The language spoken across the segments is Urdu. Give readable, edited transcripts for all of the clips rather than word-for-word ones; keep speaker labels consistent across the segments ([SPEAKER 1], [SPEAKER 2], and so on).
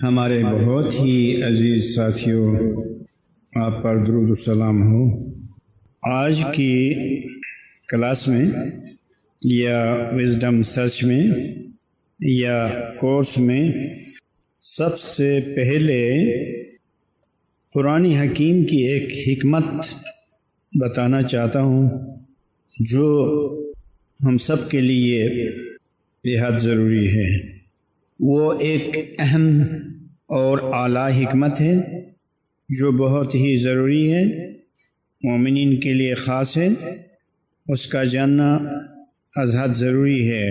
[SPEAKER 1] ہمارے بہت ہی عزیز ساتھیوں، آپ پر درود و سلام ہو۔ آج کی کلاس میں یا وزڈم سرچ میں یا کورس میں سب سے پہلے قرآن حکیم کی ایک حکمت بتانا چاہتا ہوں جو ہم سب کے لیے بہت ضروری ہے۔ وہ ایک اہم اور اعلیٰ حکمت ہے جو بہت ہی ضروری ہے، مومنین کے لیے خاص ہے، اس کا جاننا از حد ضروری ہے۔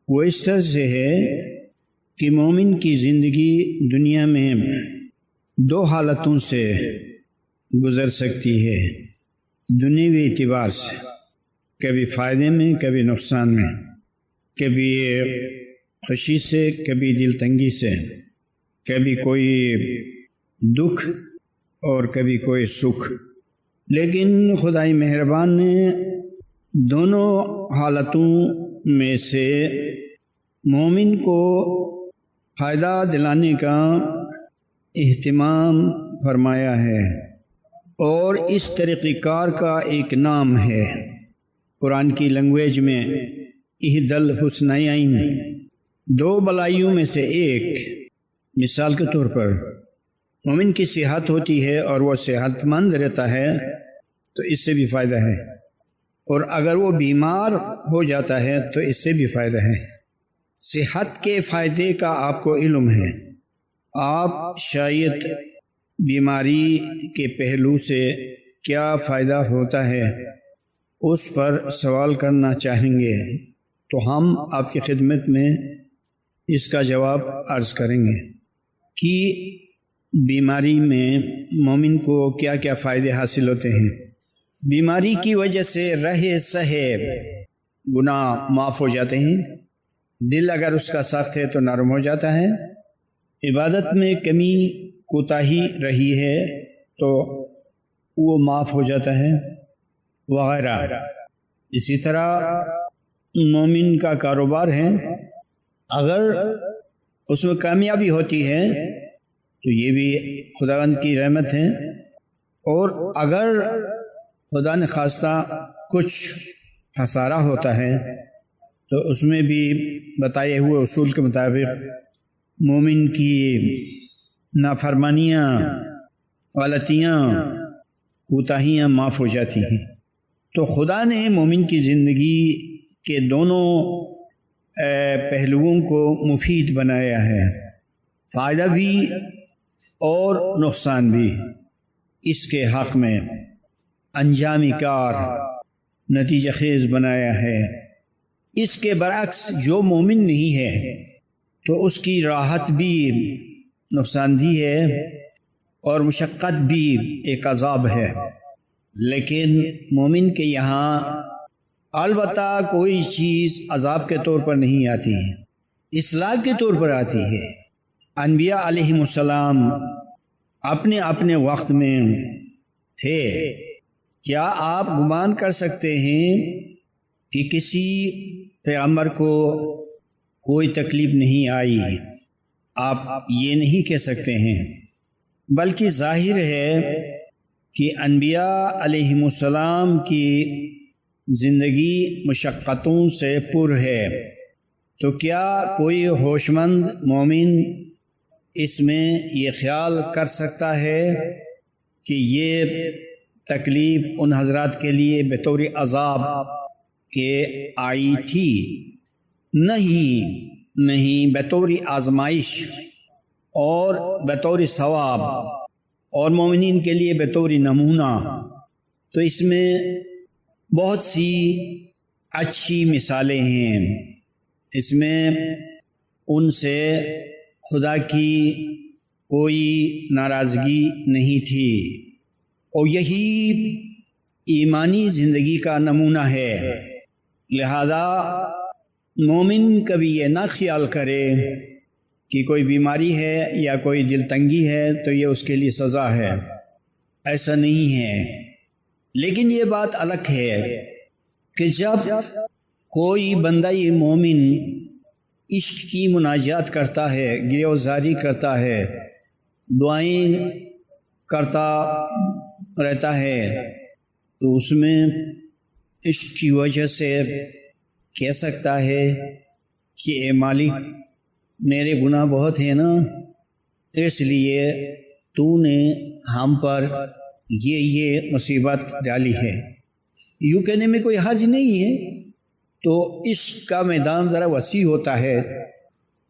[SPEAKER 1] وہ اس طرح سے ہے کہ مومن کی زندگی دنیا میں دو حالتوں سے گزر سکتی ہے دنیوی اعتبار سے، کبھی فائدے میں کبھی نقصان میں، کبھی خوشی سے کبھی دل تنگی سے، کبھی کوئی دکھ اور کبھی کوئی سکھ۔ لیکن خدائی مہربان نے دونوں حالتوں میں سے مومن کو فائدہ دلانے کا اہتمام فرمایا ہے، اور اس طریقہ کار کا ایک نام ہے قرآن کی لینگویج میں احد الحسنیین، دو بلائیوں میں سے ایک۔ مثال کے طور پر مومن کی صحت ہوتی ہے اور وہ صحت مند رہتا ہے تو اس سے بھی فائدہ ہے، اور اگر وہ بیمار ہو جاتا ہے تو اس سے بھی فائدہ ہے۔ صحت کے فائدے کا آپ کو علم ہے، آپ شاید بیماری کے پہلو سے کیا فائدہ ہوتا ہے اس پر سوال کرنا چاہیں گے، تو ہم آپ کی خدمت میں اس کا جواب عرض کریں گے کہ بیماری میں مومن کو کیا کیا فائدے حاصل ہوتے ہیں۔ بیماری کی وجہ سے رہے سہے گناہ معاف ہو جاتے ہیں، دل اگر اس کا سخت ہے تو نرم ہو جاتا ہے، عبادت میں کمی کوتاہی رہی ہے تو وہ معاف ہو جاتا ہے وغیرہ۔ اسی طرح مومن کا کاروبار ہے، اگر اس میں کامیابی ہوتی ہے تو یہ بھی خداوند کی رحمت ہے، اور اگر خدا نے خواستہ کچھ خسارہ ہوتا ہے تو اس میں بھی بتائے ہوئے اصول کے مطابق مومن کی نافرمانیاں، غلطیاں، کوتاہیاں معاف ہو جاتی ہیں۔ تو خدا نے مومن کی زندگی کے دونوں پہلوؤں کو مفید بنایا ہے، فائدہ بھی اور نقصان بھی اس کے حق میں انجام کار، نتیجہ خیز بنایا ہے۔ اس کے برعکس جو مومن نہیں ہے تو اس کی راحت بھی نقصان دہ ہے اور مشقت بھی ایک عذاب ہے، لیکن مومن کے یہاں البتہ کوئی چیز عذاب کے طور پر نہیں آتی ہے، اصلاح کے طور پر آتی ہے۔ انبیاء علیہم السلام اپنے اپنے وقت میں تھے، کیا آپ گمان کر سکتے ہیں کہ کسی پیغمبر کو کوئی تکلیف نہیں آئی؟ آپ یہ نہیں کہہ سکتے ہیں، بلکہ ظاہر ہے کہ انبیاء علیہم السلام کی زندگی مشقتوں سے پر ہے، تو کیا کوئی ہوش مند مومن اس میں یہ خیال کر سکتا ہے کہ یہ تکلیف ان حضرات کے لیے بطور عذاب کے آئی تھی؟ نہیں، بطور آزمائش اور بطور ثواب، اور مومنین کے لیے بطور نمونہ۔ تو اس میں بہت سی اچھی مثالیں ہیں، اس میں ان سے خدا کی کوئی ناراضگی نہیں تھی، اور یہی ایمانی زندگی کا نمونہ ہے۔ لہذا مومن کبھی یہ نہ خیال کرے کہ کوئی بیماری ہے یا کوئی دل تنگی ہے تو یہ اس کے لیے سزا ہے، ایسا نہیں ہے۔ لیکن یہ بات الگ ہے کہ جب کوئی بندہ مومن عشق کی مناجات کرتا ہے، گریہ وزاری کرتا ہے، دعائیں کرتا رہتا ہے، تو اس میں عشق کی وجہ سے کہہ سکتا ہے کہ اے مالک میرے گناہ بہت ہیں نا، اس لیے تو نے ہم پر یہ مصیبت ڈالی ہے۔ یوں کہنے میں کوئی حرج نہیں ہے۔ تو عشق کا میدان ذرا وسیع ہوتا ہے،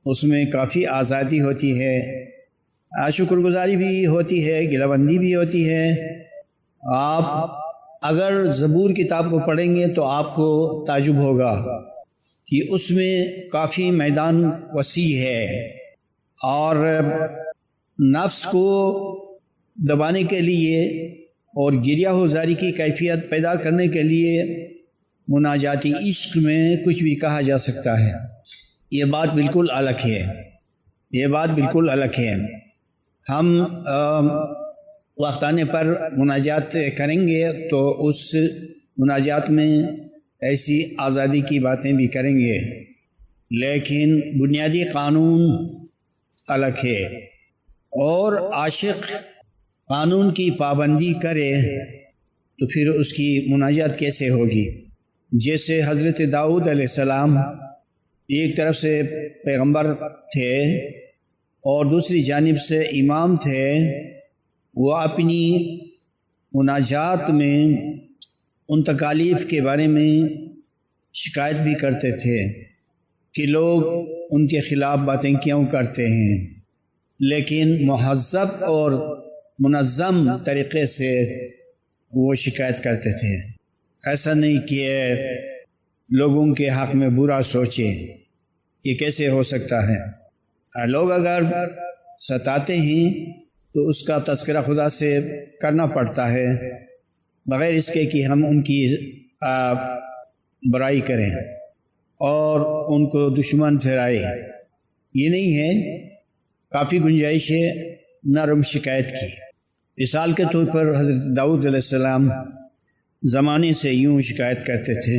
[SPEAKER 1] اس میں کافی آزادی ہوتی ہے، شکر گزاری بھی ہوتی ہے، گلہ بندی بھی ہوتی ہے۔ آپ اگر زبور کتاب کو پڑھیں گے تو آپ کو تعجب ہوگا کہ اس میں کافی میدان وسیع ہے، اور نفس کو دبانے کے لیے اور گریہ وزاری کی کیفیت پیدا کرنے کے لیے مناجاتی عشق میں کچھ بھی کہا جا سکتا ہے۔ یہ بات بالکل الگ ہے، یہ بات بالکل الگ ہے۔ ہم وقت آنے پر مناجات کریں گے تو اس مناجات میں ایسی آزادی کی باتیں بھی کریں گے، لیکن بنیادی قانون الگ ہے۔ اور عاشق قانون کی پابندی کرے تو پھر اس کی مناجات کیسے ہوگی؟ جیسے حضرت داؤد علیہ السلام ایک طرف سے پیغمبر تھے اور دوسری جانب سے امام تھے، وہ اپنی مناجات میں ان تکالیف کے بارے میں شکایت بھی کرتے تھے کہ لوگ ان کے خلاف باتیں کیوں کرتے ہیں، لیکن مہذب اور منظم طریقے سے وہ شکایت کرتے تھے۔ ایسا نہیں کہ لوگوں کے حق میں برا سوچے، یہ کیسے ہو سکتا ہے؟ لوگ اگر ستاتے ہیں تو اس کا تذکرہ خدا سے کرنا پڑتا ہے، بغیر اس کے کہ ہم ان کی برائی کریں اور ان کو دشمن ٹھہرائے۔ یہ نہیں ہے، کافی گنجائش ہے نرم شکایت کی۔ مثال کے طور پر حضرت داؤد علیہ السلام زمانے سے یوں شکایت کرتے تھے،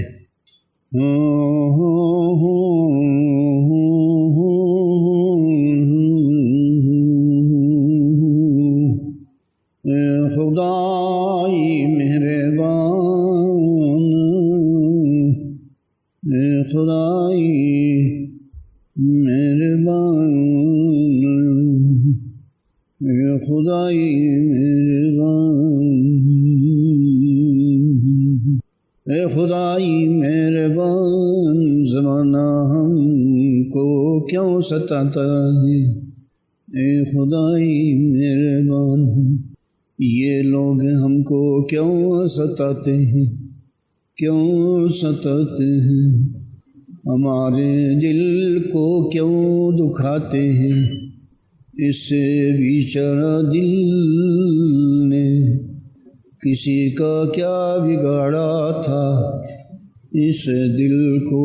[SPEAKER 1] خدائی مہربان، خدائی مہربان، خدائی مہربان، اے خدائی مہربان، زمانہ ہم کو کیوں ستاتا ہے، اے خدائی مہربان، یہ لوگ ہم کو کیوں ستاتے ہیں، کیوں ستاتے ہیں، ہمارے دل کو کیوں دکھاتے ہیں، اس سے بیچارہ دل نے کسی کا کیا بگاڑا تھا، اس دل کو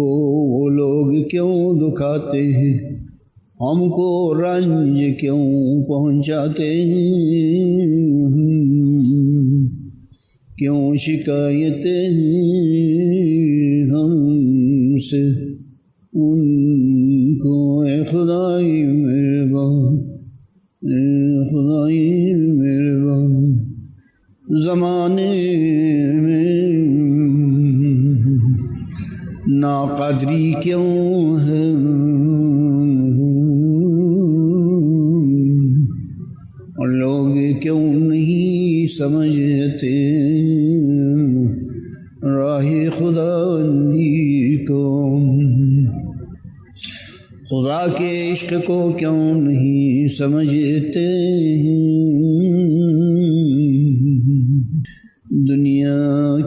[SPEAKER 1] وہ لوگ کیوں دکھاتے ہیں، ہم کو رنج کیوں پہنچاتے ہیں، کیوں شکایتیں ہم سے ان کو، اے خدائی مہربان، اے خدائی مہربان، زمانے میں ناقدری کیوں ہے، اور لوگ کیوں نہیں سمجھتے راہ خداوندی کو، خدا کے عشق کو کیوں نہیں سمجھتے، دنیا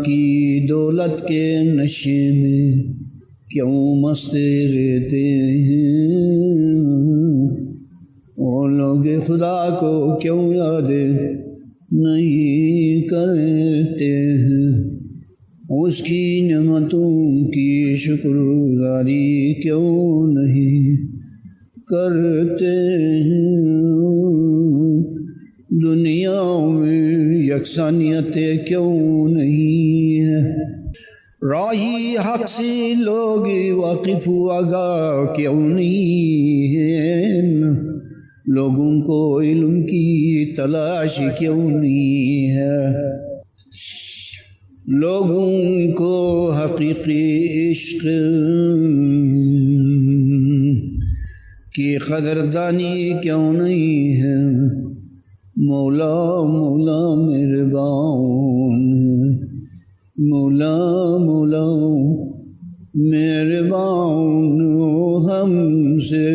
[SPEAKER 1] کی دولت کے نشے میں کیوں مست رہتے ہیں، وہ لوگ خدا کو کیوں یاد نہیں کرتے ہیں، اس کی نعمتوں کی شکر گزاری کیوں نہیں کرتے ہیں، دنیا میں یکسانیت کیوں نہیں ہے، راہی حق سے لوگ واقف و آگاہ کیوں نہیں ہیں؟ لوگوں کو علم کی تلاش کیوں نہیں ہے؟ لوگوں کو حقیقی عشق کی قدردانی کیوں نہیں ہے؟ مولا مولا مہربان، مولا مولا مہربان، ہم سے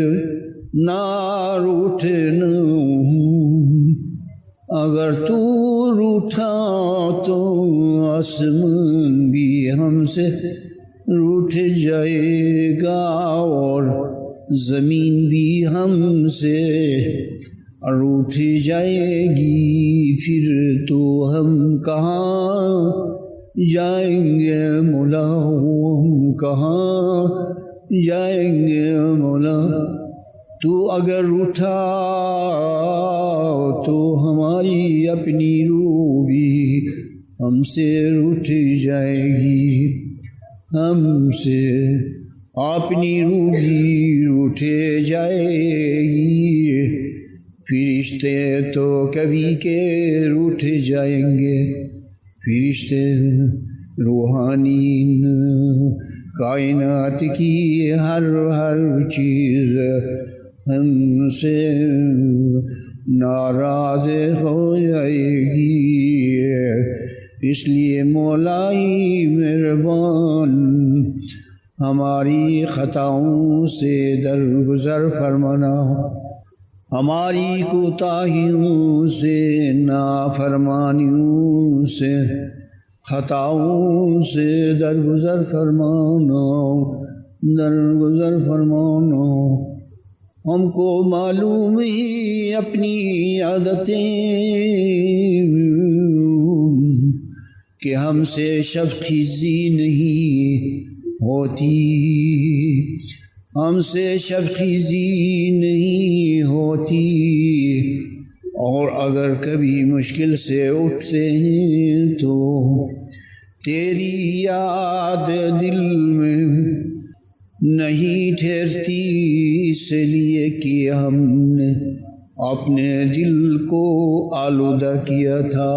[SPEAKER 1] نہ روٹھنا، اگر تو روٹھا تو آسمان بھی ہم سے روٹھ جائے گا اور زمین بھی ہم سے روٹھ جائے گی، پھر تو ہم کہاں جائیں گے مولا، ہم کہاں جائیں گے مولا؟ تو اگر روٹھا تو ہماری اپنی روح بھی ہم سے روٹھ جائے گی، ہم سے اپنی روح بھی روٹھ جائے گی، فرشتے تو کبھی کے روٹھ جائیں گے، فرشتے روحانی کائنات کی ہر چیز ہم سے ناراض ہو جائے گی، اس لیے مولائی مہربان ہماری خطاؤں سے درگزر فرمانا، ہماری کوتاہیوں سے، نافرمانیوں سے، خطاؤں سے درگزر فرمانا، درگزر فرمانا۔ ہم کو معلوم ہی اپنی عادتیں کہ ہم سے شبخیزی نہیں ہوتی، ہم سے شبخیزی نہیں ہوتی، اور اگر کبھی مشکل سے اٹھتے ہیں تو تیری یاد دل میں نہیں ٹھہرتی، اس لیے کہ ہم نے اپنے دل کو آلودہ کیا تھا،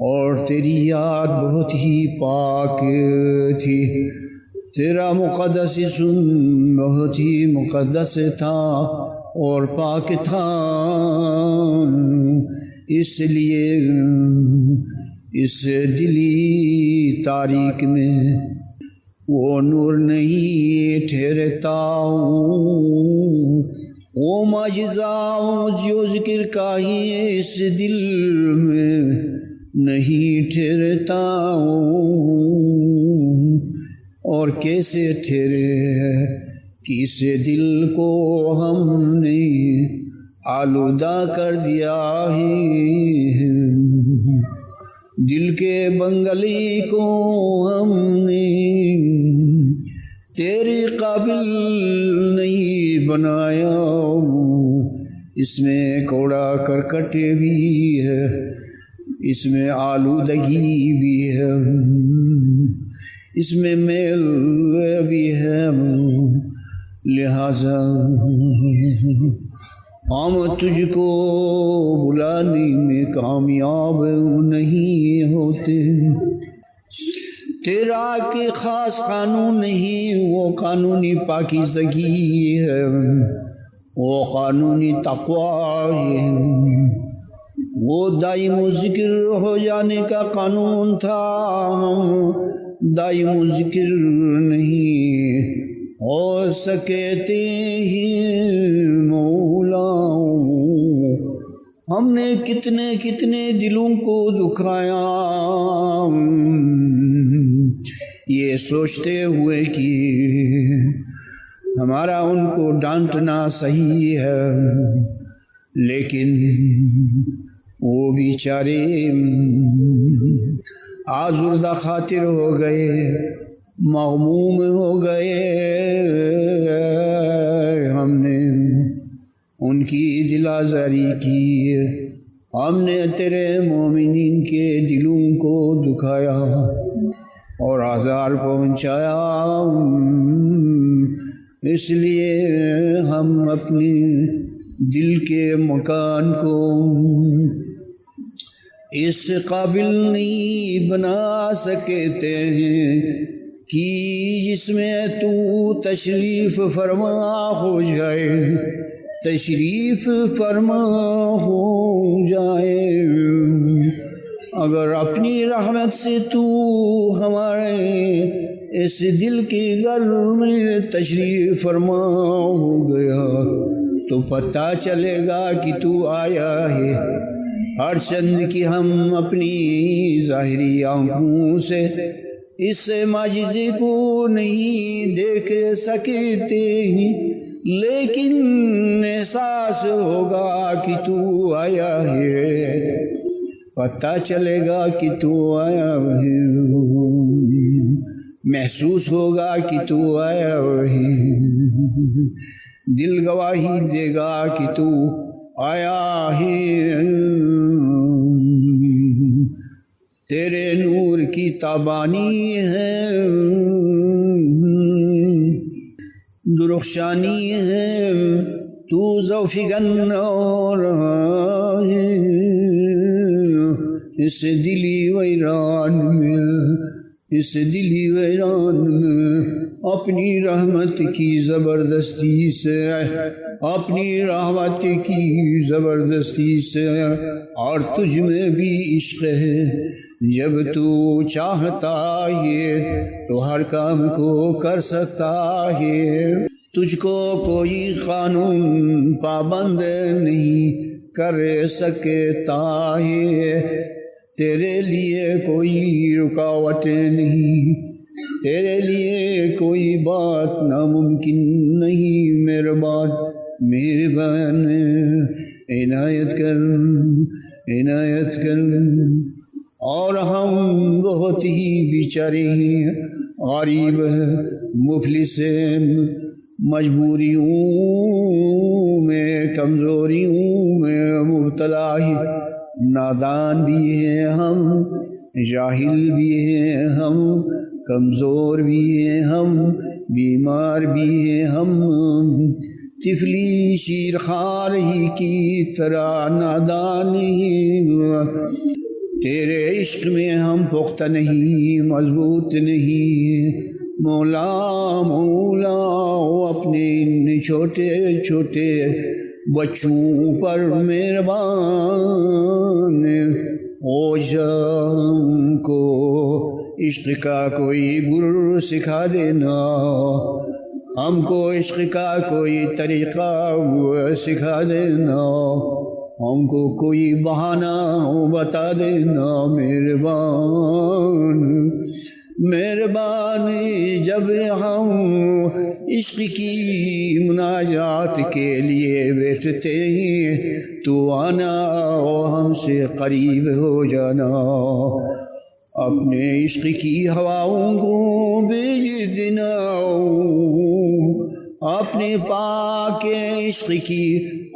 [SPEAKER 1] اور تیری یاد بہت ہی پاک تھی، تیرا مقدس اسم بہت ہی مقدس تھا اور پاک تھا، اس لیے اس دلی تاریک میں وہ نور نہیں ٹھہرتا، وہ معجزہ جو ذکر کا ہی اس دل میں نہیں ٹھہرتا، اور کیسے ٹھہرے کہ اس دل کو ہم نے آلودہ کر دیا ہے، دل کے بنگلی کو ہم نے تیرے قابل نہیں بنایا، اس میں کوڑا کرکٹ بھی ہے، اس میں آلودگی بھی ہے، اس میں میل بھی ہے، لہذا ہم تجھ کو بلانے میں کامیاب نہیں ہوتے، تیرا کہ خاص قانون نہیں، وہ قانونی پاکیزگی ہے، وہ قانونی تقوی ہے، وہ دائم ذکر ہو جانے کا قانون تھا، ہم دائم ذکر نہیں ہو سکتے ہیں مولا، ہم نے کتنے کتنے دلوں کو دکھایا یہ سوچتے ہوئے کہ ہمارا ان کو ڈانٹنا صحیح ہے، لیکن وہ بیچارے آزردہ خاطر ہو گئے، مغموم ہو گئے، ہم نے ان کی دل آزاری کی، ہم نے تیرے مومنین کے دلوں کو دکھایا، اور آزار پہنچایا، اس لیے ہم اپنی دل کے مکان کو اس قابل نہیں بنا سکتے ہیں کہ جس میں تو تشریف فرما ہو جائے، تشریف فرما ہو جائے۔ اگر اپنی رحمت سے تو ہمارے اس دل کے گھر میں تشریف فرما ہو گیا تو پتہ چلے گا کہ تو آیا ہے، ہر چند کہ ہم اپنی ظاہری آنکھوں سے اس معجزے کو نہیں دیکھ سکتے ہیں، لیکن احساس ہوگا کہ تو آیا ہے، پتہ چلے گا کہ تو آیا ہے، محسوس ہوگا کہ تو آیا ہے، دل گواہی دے گا کہ تو آیا ہے۔ تیرے نور کی تابانی ہے، درخشانی ہے، تو ذوفگن اور ہے اس دلی ویران میں، اس دلی ویران میں اپنی رحمت کی زبردستی سے، اپنی رحمت کی زبردستی سے، اور تجھ میں بھی عشق ہے، جب تو چاہتا ہے تو ہر کام کو کر سکتا ہے، تجھ کو کوئی قانون پابند نہیں کر سکتا ہے، تیرے لیے کوئی رکاوٹ نہیں، تیرے لیے کوئی بات ناممکن نہیں، مہربان مہربان عنایت کر، عنایت کر۔ اور ہم بہت ہی بیچارے ہیں، غریب ہیں، مفلس ہیں، مجبوریوں میں، کمزوریوں میں مبتلا ہیں، نادان بھی ہیں ہم، جاہل بھی ہیں ہم، کمزور بھی ہیں ہم، بیمار بھی ہیں ہم، طفلی شیرخوار ہی کی طرح نادان ہیں، تیرے عشق میں ہم پختہ نہیں، مضبوط نہیں، مولا مولا اپنے ان چھوٹے چھوٹے بچوں پر مہربان ہو جا، ہم کو عشق کا کوئی گر سکھا دینا، ہم کو عشق کا کوئی طریقہ سکھا دینا، ہم کو کوئی بہانہ بتا دینا، مہربان مہربانی۔ جب ہم عشق کی مناجات کے لیے بیٹھتے ہیں تو آنا اور ہم سے قریب ہو جانا، اپنے عشق کی ہواؤں کو بھیج دینا، اپنے پاک عشق کی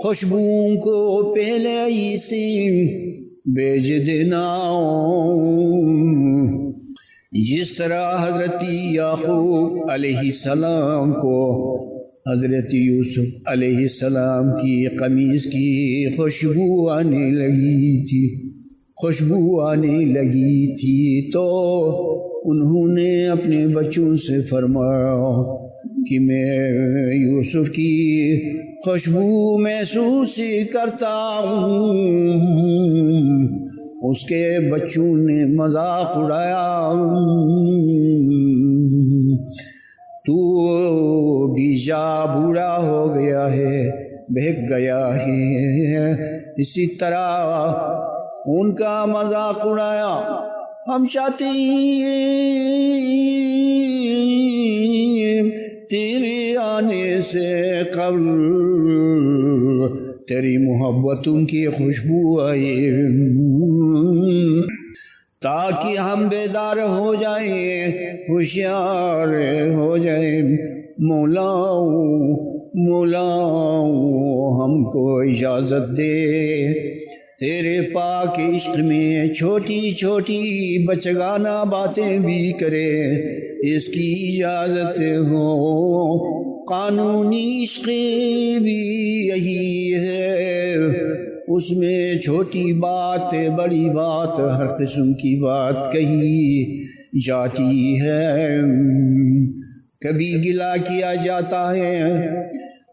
[SPEAKER 1] خوشبوؤں کو پہلے ہی سے بھیج دینا، جس طرح حضرت یعقوب علیہ السلام کو حضرت یوسف علیہ السلام کی قمیص کی خوشبو آنے لگی تھی، خوشبو آنے لگی تھی، تو انہوں نے اپنے بچوں سے فرمایا کہ میں یوسف کی خوشبو محسوس کرتا ہوں۔ اس کے بچوں نے مذاق اڑایا، تو بھی جا بوڑھا ہو گیا ہے، بہک گیا ہے، اسی طرح ان کا مذاق اڑایا۔ ہم چاہتے ہیں تیرے آنے سے قبل تیری محبتوں کی خوشبو آئے، تاکہ ہم بیدار ہو جائیں، ہوشیار ہو جائیں۔ مولا مولا ہم کو اجازت دے تیرے پاک عشق میں چھوٹی چھوٹی بچگانہ باتیں بھی کرے اس کی اجازت ہو۔ قانونی عشق بھی یہی ہے، اس میں چھوٹی بات بڑی بات ہر قسم کی بات کہی جاتی ہے۔ کبھی گلہ کیا جاتا ہے،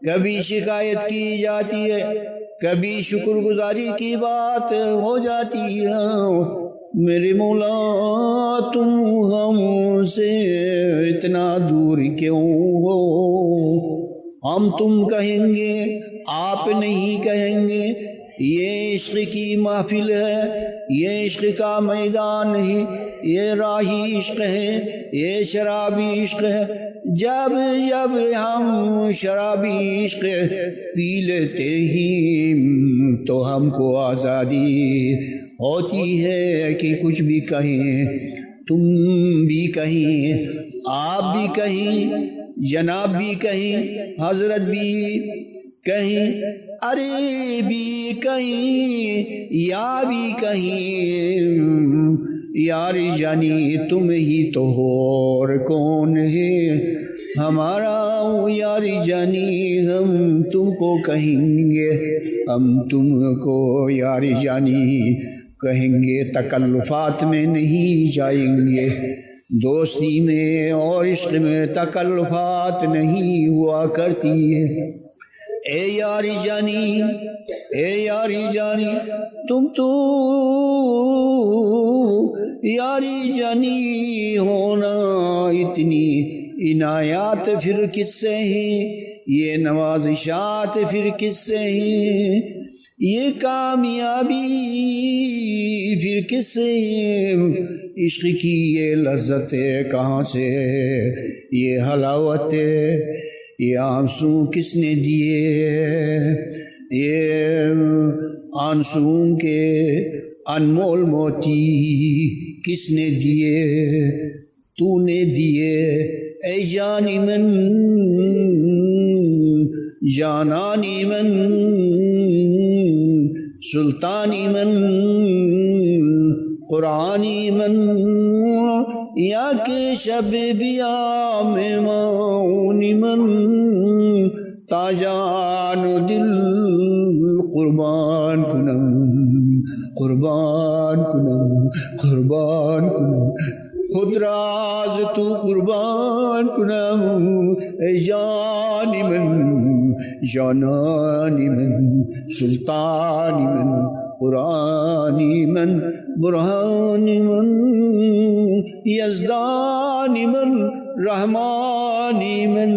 [SPEAKER 1] کبھی شکایت کی جاتی ہے، کبھی شکر گزاری کی بات ہو جاتی ہے۔ میرے مولا تم ہم سے اتنا دور کیوں ہو؟ ہم تم کہیں گے آپ نہیں کہیں گے۔ یہ عشق کی محفل ہے، یہ عشق کا میدان ہے، یہ راہی عشق ہے، یہ شرابی عشق ہے۔ جب جب ہم شرابی عشق پی لیتے ہی تو ہم کو آزادی ہوتی ہے کہ کچھ بھی کہیں، تم بھی کہیں، آپ بھی کہیں، جناب بھی کہیں، حضرت بھی کہیں، ارے بھی کہیں، یا بھی کہیں۔ یار جانی تم ہی تو ہو اور کون ہے ہمارا یار جانی؟ ہم تم کو کہیں گے، ہم تم کو یار جانی کہیں گے، تکلفات میں نہیں جائیں گے۔ دوستی میں اور عشق میں تکلفات نہیں ہوا کرتی ہے۔ اے یاری جانی، اے یاری جانی، تم تو یاری جانی ہونا، اتنی عنایات پھر کس سے ہیں؟ یہ نوازشات پھر کس سے ہیں؟ یہ کامیابی پھر کس سے ہیں؟ عشق کی یہ لذت کہاں سے؟ یہ حلاوت یہ آنسو کس نے دیے؟ یہ آنسو کے انمول موتی کس نے دیے؟ تو نے دیے اے جانی من، جانانی من، سلطانی من، قرآنی من، یا کہ شب بیام مونی من، تاجان دل قربان کنم، قربان کنم، قربان کنم، خود راز تو قربان کنم، اے جانی من، جانانی من، سلطانی من، قرآنی من، برہانی من، یزدانی من، رحمانی من۔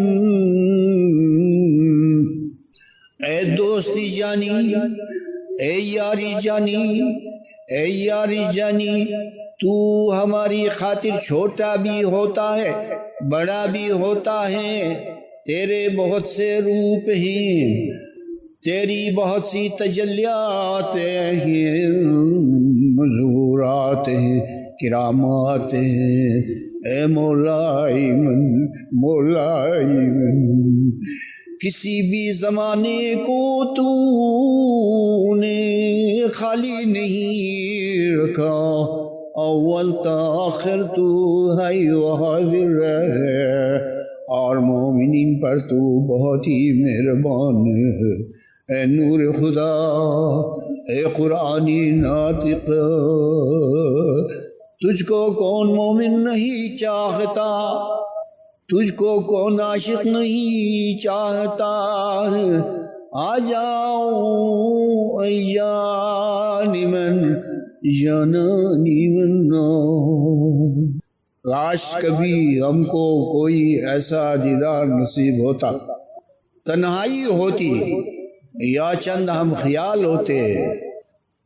[SPEAKER 1] اے دوستی جانی، اے یاری جانی، اے یاری جانی، تو ہماری خاطر چھوٹا بھی ہوتا ہے، بڑا بھی ہوتا ہے۔ تیرے بہت سے روپ ہیں، تیری بہت سی تجلیات ہیں، مظہورات ہیں، کرامات ہیں۔ اے مولائی من، مولائی من، کسی بھی زمانے کو تو نے خالی نہیں رکھا، اول تا آخر تو ہے و حاضر ہے، اور مومنین پر تو بہت ہی مہربان ہے۔ اے نور خدا، اے قرآنی ناطق، تجھ کو کون مومن نہیں چاہتا، تجھ کو کون عاشق نہیں چاہتا۔ آ جاؤ اے جانی من، جانانی من۔ کاش کبھی ہم کو کوئی ایسا دیدار نصیب ہوتا، تنہائی ہوتی یا چند ہم خیال ہوتے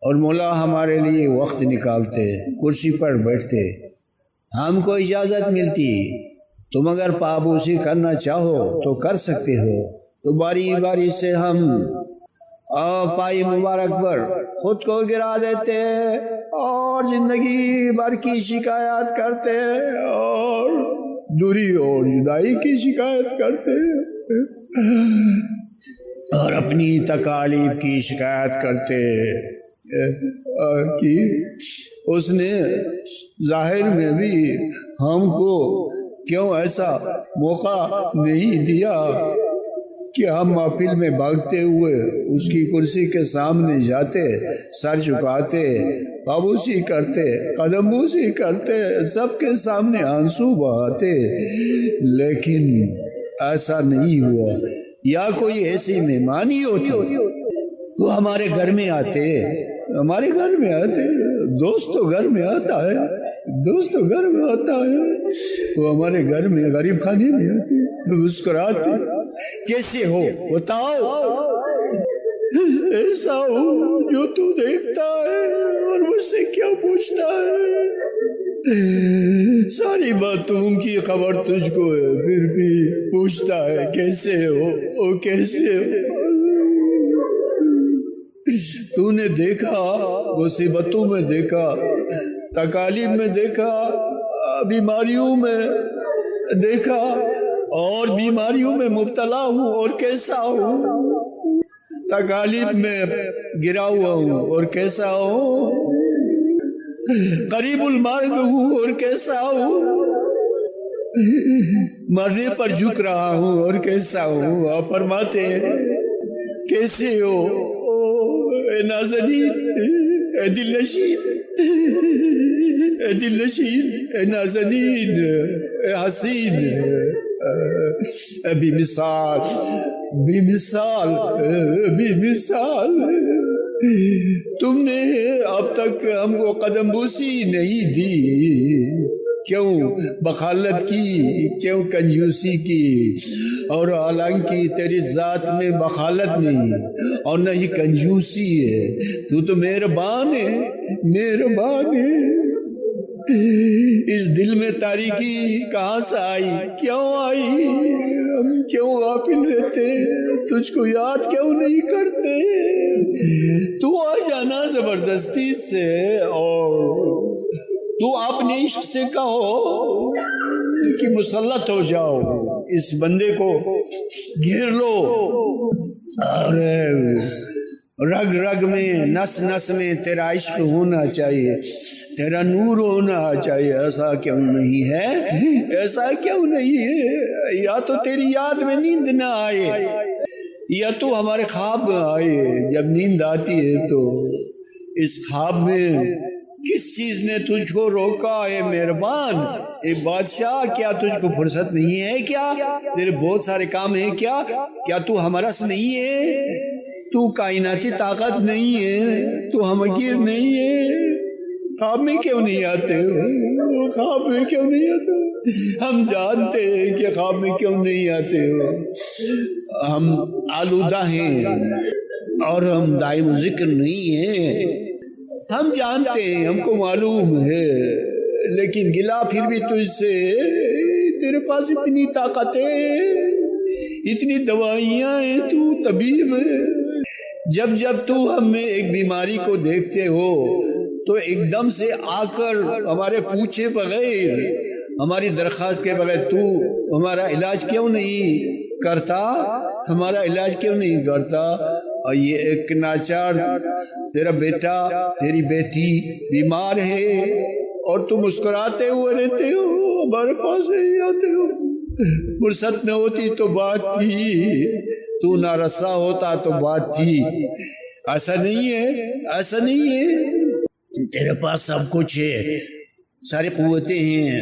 [SPEAKER 1] اور مولا ہمارے لیے وقت نکالتے، کرسی پر بیٹھتے، ہم کو اجازت ملتی، تم اگر پابوسی کرنا چاہو تو کر سکتے ہو، تو باری باری سے ہم پائی مبارک پر خود کو گرا دیتے اور زندگی بھر کی شکایات کرتے اور دوری اور جدائی کی شکایت کرتے اور اپنی تکالیف کی شکایت کرتے۔ کی اس نے ظاہر میں بھی ہم کو کیوں ایسا موقع نہیں دیا کہ ہم محفل میں بھاگتے ہوئے اس کی کرسی کے سامنے جاتے، سر جھکاتے، بابوسی کرتے، قدم بوسی کرتے، سب کے سامنے آنسو بہاتے، لیکن ایسا نہیں ہوا۔ یا کوئی ایسی مہمانی ہوتی، وہ ہمارے گھر میں آتے، ہمارے گھر میں آتے، دوست تو گھر میں آتا ہے، دوست تو گھر میں آتا ہے، وہ ہمارے گھر میں غریب خانے میں آتے، مسکراتے، کیسے ہو بتاؤ، ایسا ہوں جو تو دیکھتا ہے اور مجھ سے کیا پوچھتا ہے، ساری باتوں کی خبر تجھ کو ہے، پھر بھی پوچھتا ہے کیسے ہو، او کیسے ہو۔ تو نے دیکھا، مصیبتوں میں دیکھا، تکالیف میں دیکھا، بیماریوں میں دیکھا، اور بیماریوں میں مبتلا ہوں اور کیسا ہوں، تکالیف میں گرا ہوا ہوں اور کیسا ہوں، قریب المرگ ہوں اور کیسا ہوں، مرنے پر جھک رہا ہوں اور کیسا ہوں۔ آپ فرماتے ہیں کیسے ہو اے نازنین، اے دل نشین، اے دل نشین، اے نازنین، اے حسین، بے مثال، بے مثال، بے مثال، تم نے اب تک ہم کو قدم بوسی نہیں دی، کیوں بخالت کی، کیوں کنجوسی کی، اور حالانکہ تیری ذات میں بخالت نہیں اور نہ ہی کنجوسی ہے، تو مہربان ہے، مہربان ہے۔ اس دل میں تاریکی کہاں سے آئی، کیوں آئی، ہم کیوں غافل رہتے، تجھ کو یاد کیوں نہیں کرتے، تو آ جانا زبردستی سے اور تو اپنے عشق سے کہو کہ مسلط ہو جاؤ، اس بندے کو گھیر لو، اور رگ رگ میں، نس نس میں تیرا عشق ہونا چاہیے، تیرا نور ہونا چاہیے۔ ایسا کیوں نہیں ہے، ایسا کیوں نہیں ہے؟ یا تو تیری یاد میں نیند نہ آئے، یا تو ہمارے خواب میں آئے، جب نیند آتی ہے تو اس خواب میں کس چیز نے تجھ کو روکا ہے مہربان، اے بادشاہ، کیا تجھ کو فرصت نہیں ہے کیا، تیرے بہت سارے کام ہیں کیا تو ہمارا نہیں ہے، تو کائناتی طاقت نہیں ہے، تو ہم حقیر نہیں ہے، خواب میں کیوں نہیں آتے ہو، خواب میں کیوں نہیں آتے ہو، ہم جانتے ہیں کہ خواب میں کیوں نہیں آتے ہو، ہم آلودہ ہیں اور ہم دائم ذکر نہیں ہیں، ہم جانتے ہیں، ہم کو معلوم ہے، لیکن گلا پھر بھی تجھ سے، تیرے پاس اتنی طاقتیں، اتنی دوائیاں ہیں، تو طبیب ہے، جب جب تو ہم میں ایک بیماری کو دیکھتے ہو تو ایک دم سے آ کر ہمارے پوچھے بغیر، ہماری درخواست کے بغیر تو ہمارا علاج کیوں نہیں کرتا، ہمارا علاج کیوں نہیں کرتا؟ اور یہ ایک ناچار تیرا بیٹا، تیری بیٹی بیمار ہے اور تم مسکراتے ہوئے رہتے ہو، ہمارے پاس نہیں آتے ہو، فرصت نہ ہوتی تو بات تھی، تو نہ رسا ہوتا تو بات تھی، ایسا نہیں ہے، ایسا نہیں ہے، تیرے پاس سب کچھ ہے، ساری قوتیں ہیں،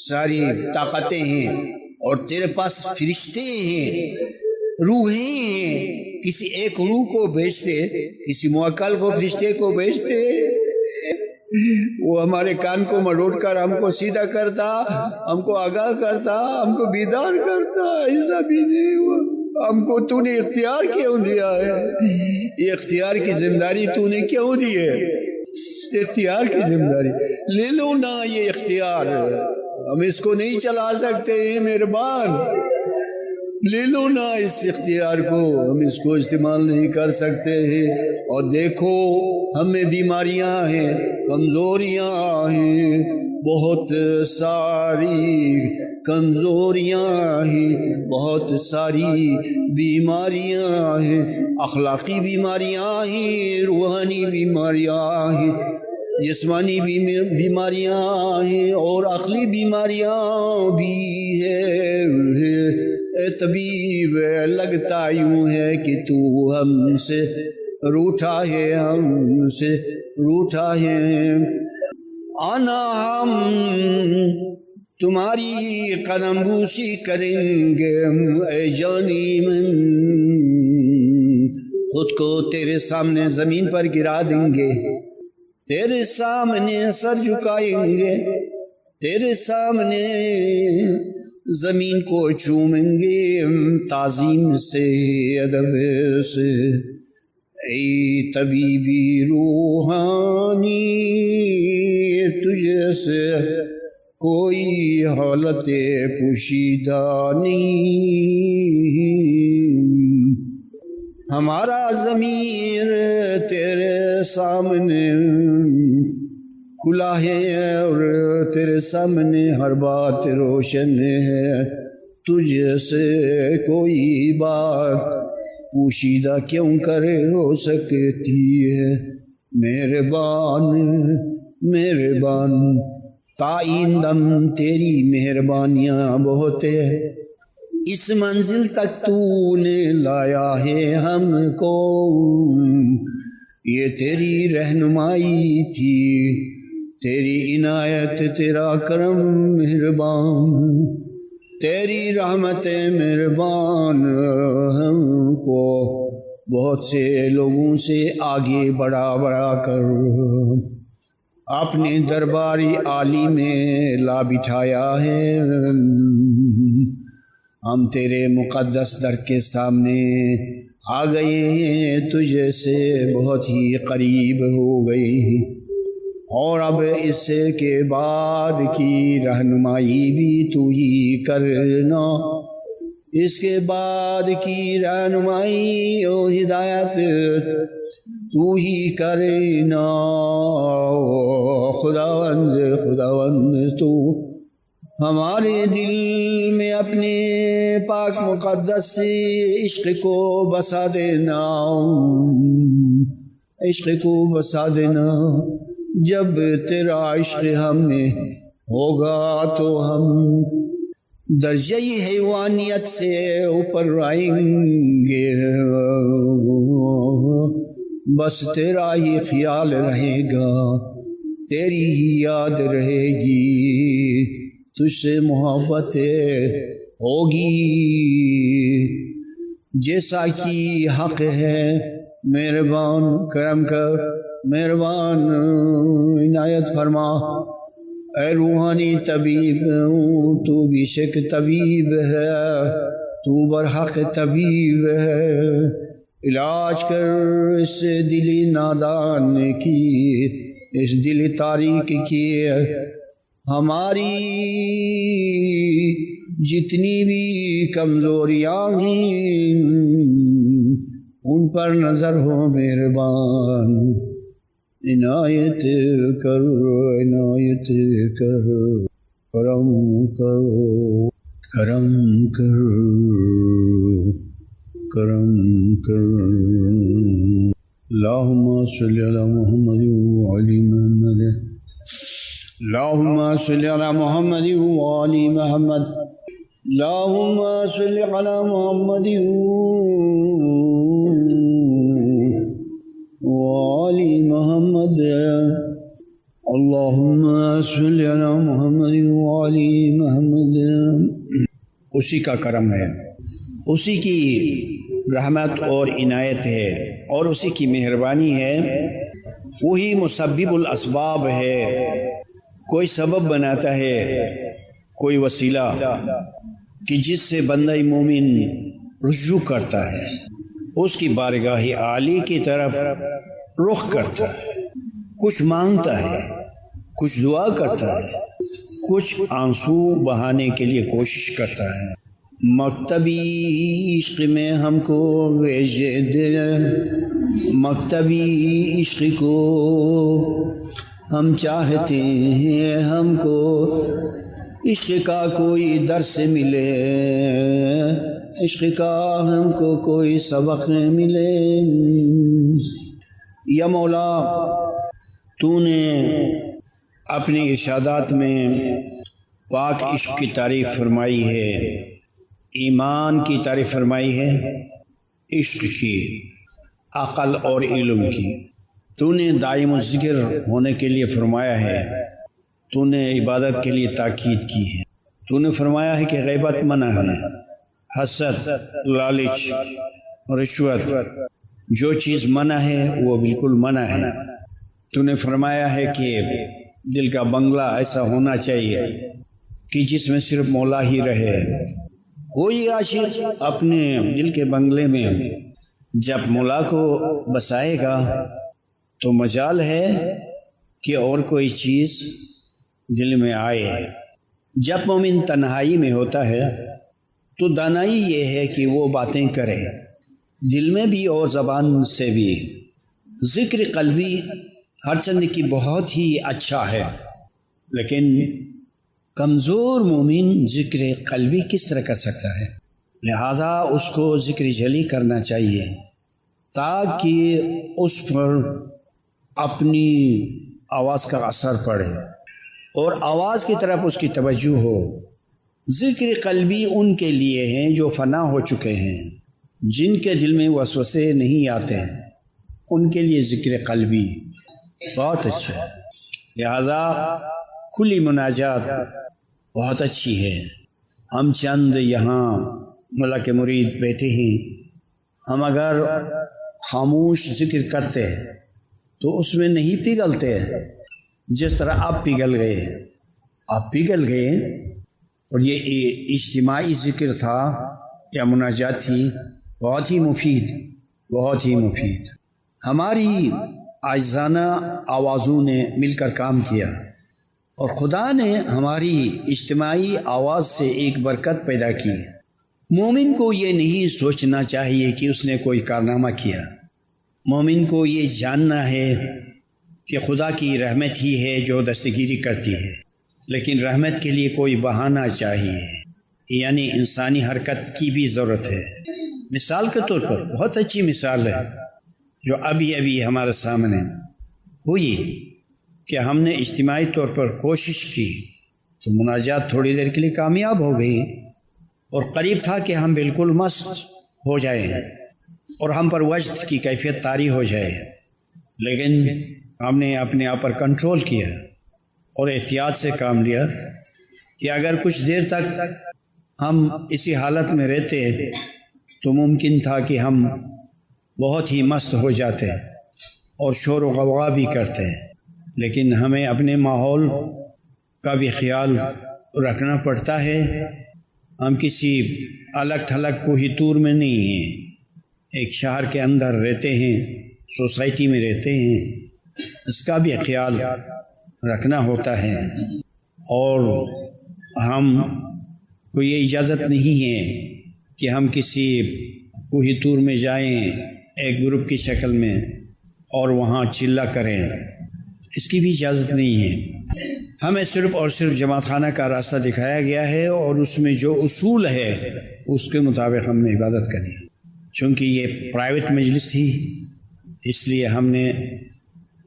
[SPEAKER 1] ساری طاقتیں ہیں، اور تیرے پاس فرشتے ہیں، روحیں ہیں، کسی ایک روح کو بھیجتے، کسی موکل کو فرشتے کو بھیجتے، وہ ہمارے کان کو مروڑ کر ہم کو سیدھا کرتا، ہم کو آگاہ کرتا، ہم کو بیدار کرتا، ایسا بھی نہیں ہوا۔ ہم کو تو نے اختیار کیوں دیا ہے؟ یہ اختیار کی ذمہ داری تو نے کیوں دی ہے؟ اختیار کی ذمہ داری لے لو نا، یہ اختیار ہم اس کو نہیں چلا سکتے، مہربان لے لو نا اس اختیار کو، ہم اس کو استعمال نہیں کر سکتے ہیں، اور دیکھو ہمیں بیماریاں ہیں، کمزوریاں ہیں، بہت ساری کمزوریاں ہیں، بہت ساری بیماریاں ہیں، اخلاقی بیماریاں ہیں، روحانی بیماریاں ہیں، جسمانی بیماریاں ہیں اور عقلی بیماریاں بھی ہے۔ اے طبیب لگتا یوں ہے کہ تو ہم سے روٹھا ہے، ہم سے روٹھا ہے۔ آنا ہم تمہاری قدم بوسی کریں گے، اے جانی من خود کو تیرے سامنے زمین پر گرا دیں گے، تیرے سامنے سر جھکائیں گے، تیرے سامنے زمین کو چومیں گے تعظیم سے، ادب سے۔ اے طبیبی روحانی تجھ سے کوئی حالت پوشیدہ نہیں، ہمارا ضمیر تیرے سامنے کھلا ہے اور تیرے سامنے ہر بات روشن ہے، تجھ سے کوئی بات پوشیدہ کیوں کرے ہو سکتی ہے؟ مہربان مہربان تائندم تیری مہربانیاں بہت ہے، اس منزل تک تو نے لایا ہے ہم کو، یہ تیری رہنمائی تھی، تیری عنایت، تیرا کرم مہربان، تیری رحمت مہربان ہم کو بہت سے لوگوں سے آگے بڑھا کر اپنے درباری عالی میں لا بٹھایا ہے۔ ہم تیرے مقدس در کے سامنے آ گئے ہیں، تجھ سے بہت ہی قریب ہو گئی، اور اب اس کے بعد کی رہنمائی بھی تو ہی کرنا، اس کے بعد کی رہنمائی و ہدایت تو ہی کرنا۔ خداوند تو ہمارے دل میں اپنے پاک مقدس سے عشق کو بسا دینا، عشق کو بسا دینا۔ جب تیرا عشق ہم میں ہوگا تو ہم درجہ حیوانیت سے اوپر آئیں گے، بس تیرا ہی خیال رہے گا، تیری ہی یاد رہے گی، تجھ سے محبت ہوگی جیسا کہ حق ہے۔ مہربان کرم کر، مہربان عنایت فرما، اے روحانی طبیب تو بے شک طبیب ہے، تو برحق طبیب ہے، علاج کر اس دل نادان کی، اس دل تاریک کی، ہماری جتنی بھی کمزوریاں ہیں ان پر نظر ہو مہربان، عنایت کر، عنایت کر، کرم کر، کرم کر، کرم کر۔ اللہم صلی علی محمد وعلی محمد، اللہم صلی علی محمد وعلی محمد، اللہم صلی علی محمد وعلی محمد، اللہم صلی علی محمد وعلی محمد۔ اسی کا کرم ہے، اسی کی رحمت اور عنایت ہے، اور اسی کی مہربانی ہے، وہی مسبب الاسباب ہے، کوئی سبب بناتا ہے، کوئی وسیلہ کہ جس سے بندہ مومن رجوع کرتا ہے، اس کی بارگاہ عالی کی طرف رخ کرتا ہے، کچھ مانگتا ہے، کچھ دعا کرتا ہے، کچھ آنسو بہانے کے لیے کوشش کرتا ہے۔ مکتبی عشق میں ہم کو بھیج دے، مکتبی عشق کو ہم چاہتے ہیں، ہم کو عشق کا کوئی درس ملے، عشق کا ہم کو کوئی سبق ملے۔ یا مولا تو نے اپنے ارشادات میں پاک عشق کی تعریف فرمائی ہے، ایمان کی تعریف فرمائی ہے، عشق کی، عقل اور علم کی۔ تو نے دائم الذکر ہونے کے لیے فرمایا ہے، تو نے عبادت کے لیے تاکید کی ہے، تو نے فرمایا ہے کہ غیبت منع ہے، حسد، لالچ، رشوت، جو چیز منع ہے وہ بالکل منع ہے۔ تو نے فرمایا ہے کہ دل کا بنگلہ ایسا ہونا چاہیے کہ جس میں صرف مولا ہی رہے۔ کوئی عاشق اپنے دل کے بنگلے میں جب مولا کو بسائے گا تو مجال ہے کہ اور کوئی چیز دل میں آئے۔ جب مومن تنہائی میں ہوتا ہے تو دانائی یہ ہے کہ وہ باتیں کرے، دل میں بھی اور زبان سے بھی۔ ذکر قلبی ہر چند کی بہت ہی اچھا ہے، لیکن کمزور مومن ذکر قلبی کس طرح کر سکتا ہے؟ لہذا اس کو ذکر جلی کرنا چاہیے تاکہ اس پر اپنی آواز کا اثر پڑے اور آواز کی طرف اس کی توجہ ہو۔ ذکر قلبی ان کے لیے ہیں جو فنا ہو چکے ہیں، جن کے دل میں وسوسے نہیں آتے ہیں، ان کے لیے ذکر قلبی بہت اچھا ہے۔ لہذا کھلی مناجات بہت اچھی ہے۔ ہم چند یہاں مولا کے مرید بیٹھے ہیں، ہم اگر خاموش ذکر کرتے ہیں تو اس میں نہیں پگھلتے جس طرح آپ پگھل گئے ہیں۔ آپ پگھل گئے اور یہ اجتماعی ذکر تھا یا مناجات تھی، بہت ہی مفید، بہت ہی مفید۔ ہماری عاجزانہ آوازوں نے مل کر کام کیا اور خدا نے ہماری اجتماعی آواز سے ایک برکت پیدا کی۔ مومن کو یہ نہیں سوچنا چاہیے کہ اس نے کوئی کارنامہ کیا، مومن کو یہ جاننا ہے کہ خدا کی رحمت ہی ہے جو دستگیری کرتی ہے، لیکن رحمت کے لیے کوئی بہانہ چاہیے، یعنی انسانی حرکت کی بھی ضرورت ہے۔ مثال کے طور پر بہت اچھی مثال ہے جو ابھی ہمارے سامنے ہوئی کہ ہم نے اجتماعی طور پر کوشش کی تو مناجات تھوڑی دیر کے لیے کامیاب ہو گئی اور قریب تھا کہ ہم بالکل مست ہو جائیں اور ہم پر وجد کی کیفیت طاری ہو جائے، لیکن ہم نے اپنے آپ پر کنٹرول کیا اور احتیاط سے کام لیا کہ اگر کچھ دیر تک ہم اسی حالت میں رہتے تو ممکن تھا کہ ہم بہت ہی مست ہو جاتے اور شور و غوغا بھی کرتے، لیکن ہمیں اپنے ماحول کا بھی خیال رکھنا پڑتا ہے۔ ہم کسی الگ تھلگ کوہی طور میں نہیں ہیں، ایک شہر کے اندر رہتے ہیں، سوسائٹی میں رہتے ہیں، اس کا بھی خیال رکھنا ہوتا ہے اور ہم کو یہ اجازت نہیں ہے کہ ہم کسی کوہی طور میں جائیں ایک گروپ کی شکل میں اور وہاں چلا کریں، اس کی بھی اجازت نہیں ہے۔ ہمیں صرف اور صرف جماعت خانہ کا راستہ دکھایا گیا ہے اور اس میں جو اصول ہے اس کے مطابق ہم نے عبادت کرنی۔ چونکہ یہ پرائیویٹ مجلس تھی اس لیے ہم نے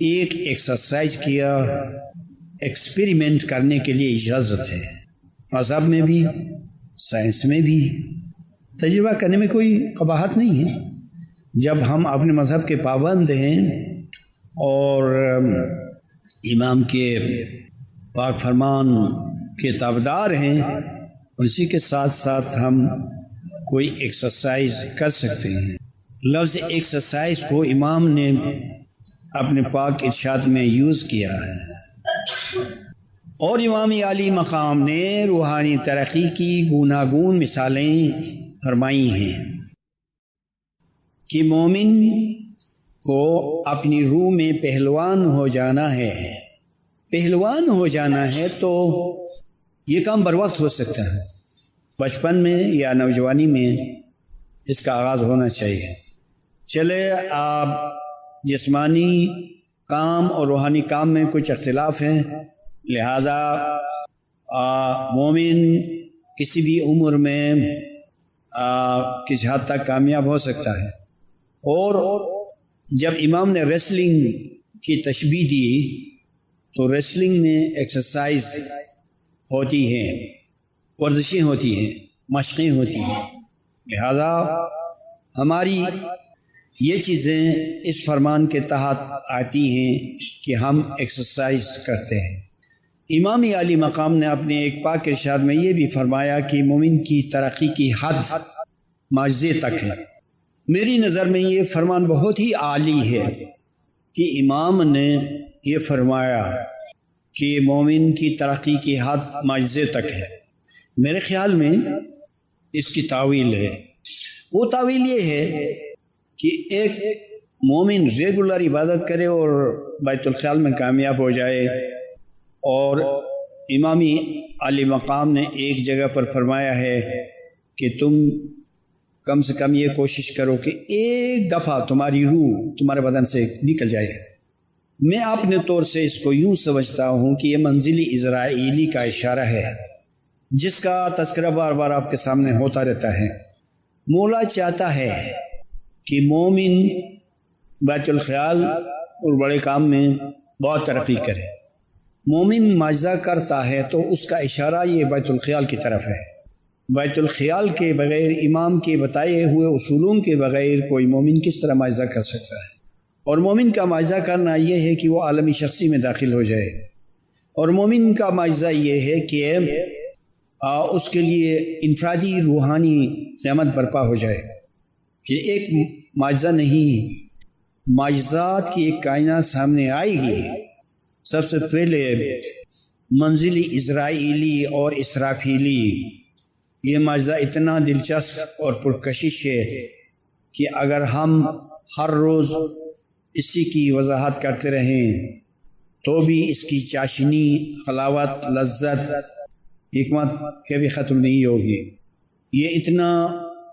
[SPEAKER 1] ایک ایکسرسائز کیا، ایکسپیریمنٹ کرنے کے لیے اجازت ہے، مذہب میں بھی سائنس میں بھی تجربہ کرنے میں کوئی قباحت نہیں ہے۔ جب ہم اپنے مذہب کے پابند ہیں اور امام کے پاک فرمان کے تابعدار ہیں، اسی کے ساتھ ساتھ ہم کوئی ایکسرسائز کر سکتے ہیں۔ لفظ ایکسرسائز کو امام نے اپنے پاک ارشاد میں یوز کیا ہے اور امام عالی مقام نے روحانی ترقی کی گوناگون مثالیں فرمائی ہیں کہ مومن کو اپنی روح میں پہلوان ہو جانا ہے۔ پہلوان ہو جانا ہے تو یہ کام بر وقت ہو سکتا ہے، بچپن میں یا نوجوانی میں اس کا آغاز ہونا چاہیے۔ چلے آپ جسمانی کام اور روحانی کام میں کچھ اختلاف ہیں، لہذا مومن کسی بھی عمر میں کسی حد تک کامیاب ہو سکتا ہے۔ اور جب امام نے ریسلنگ کی تشبیہ دی تو ریسلنگ میں ایکسرسائز ہوتی ہیں، ورزشیں ہوتی ہیں، مشقیں ہوتی ہیں، لہذا ہماری یہ چیزیں اس فرمان کے تحت آتی ہیں کہ ہم ایکسرسائز کرتے ہیں۔ امام عالی مقام نے اپنے ایک پاک ارشاد میں یہ بھی فرمایا کہ مومن کی ترقی کی حد معجزے تک ہے۔ میری نظر میں یہ فرمان بہت ہی عالی ہے کہ امام نے یہ فرمایا کہ مومن کی ترقی کی حد معجزے تک ہے۔ میرے خیال میں اس کی تاویل ہے، وہ تاویل یہ ہے کہ ایک مومن ریگولر عبادت کرے اور بیت الخیال میں کامیاب ہو جائے، اور امامی عالی مقام نے ایک جگہ پر فرمایا ہے کہ تم کم سے کم یہ کوشش کرو کہ ایک دفعہ تمہاری روح تمہارے بدن سے نکل جائے۔ میں اپنے طور سے اس کو یوں سمجھتا ہوں کہ یہ منزل اسرائیلی کا اشارہ ہے جس کا تذکرہ بار بار آپ کے سامنے ہوتا رہتا ہے۔ مولا چاہتا ہے کہ مومن بیت الخیال اور بڑے کام میں بہت ترقی کرے۔ مومن معجزہ کرتا ہے تو اس کا اشارہ یہ بیت الخیال کی طرف ہے۔ بیت الخیال کے بغیر، امام کے بتائے ہوئے اصولوں کے بغیر کوئی مومن کس طرح معجزہ کر سکتا ہے؟ اور مومن کا معجزہ کرنا یہ ہے کہ وہ عالمی شخصی میں داخل ہو جائے، اور مومن کا معجزہ یہ ہے کہ اس کے لیے انفرادی روحانی قیامت برپا ہو جائے۔ کہ ایک معجزہ نہیں، معجزات کی ایک کائنات سامنے آئے گی۔ سب سے پہلے منزل اسرائیلی اور اسرافیلی، یہ معجزہ اتنا دلچسپ اور پرکشش ہے کہ اگر ہم ہر روز اسی کی وضاحت کرتے رہیں تو بھی اس کی چاشنی، حلاوت، لذت، حکمت کبھی ختم نہیں ہوگی۔ یہ اتنا